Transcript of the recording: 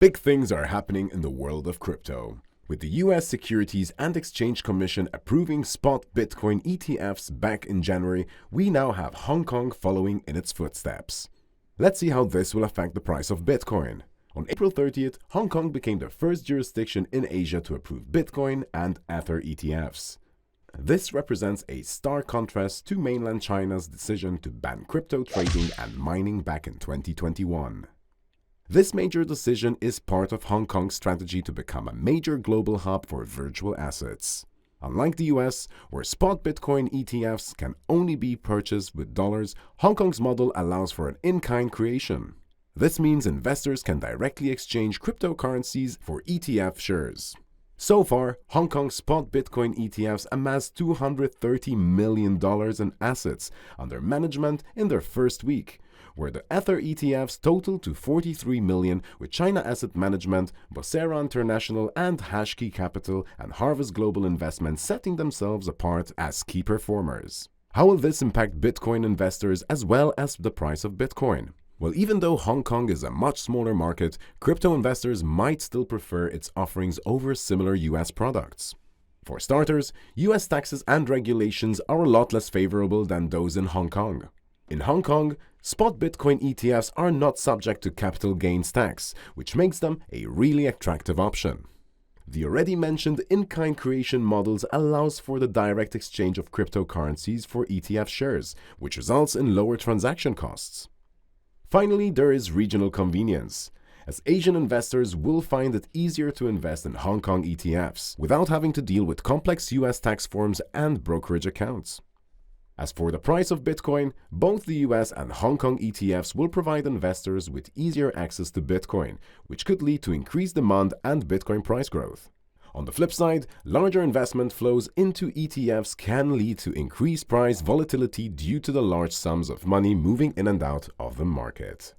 Big things are happening in the world of crypto. With the US Securities and Exchange Commission approving spot Bitcoin ETFs back in January, we now have Hong Kong following in its footsteps. Let's see how this will affect the price of Bitcoin. On April 30th, Hong Kong became the first jurisdiction in Asia to approve Bitcoin and Ether ETFs. This represents a stark contrast to mainland China's decision to ban crypto trading and mining back in 2021. This major decision is part of Hong Kong's strategy to become a major global hub for virtual assets. Unlike the US, where spot Bitcoin ETFs can only be purchased with dollars, Hong Kong's model allows for an in-kind creation. This means investors can directly exchange cryptocurrencies for ETF shares. So far, Hong Kong's spot Bitcoin ETFs amassed $230 million in assets under management in their first week, where the Ether ETFs totaled to $43 million, with China Asset Management, Bosera International, and Hashkey Capital and Harvest Global Investments setting themselves apart as key performers. How will this impact Bitcoin investors as well as the price of Bitcoin? Well, even though Hong Kong is a much smaller market, crypto investors might still prefer its offerings over similar US products. For starters, US taxes and regulations are a lot less favorable than those in Hong Kong. In Hong Kong, spot Bitcoin ETFs are not subject to capital gains tax, which makes them a really attractive option. The already mentioned in-kind creation models allows for the direct exchange of cryptocurrencies for ETF shares, which results in lower transaction costs. Finally, there is regional convenience, as Asian investors will find it easier to invest in Hong Kong ETFs without having to deal with complex US tax forms and brokerage accounts. As for the price of Bitcoin, both the US and Hong Kong ETFs will provide investors with easier access to Bitcoin, which could lead to increased demand and Bitcoin price growth. On the flip side, larger investment flows into ETFs can lead to increased price volatility due to the large sums of money moving in and out of the market.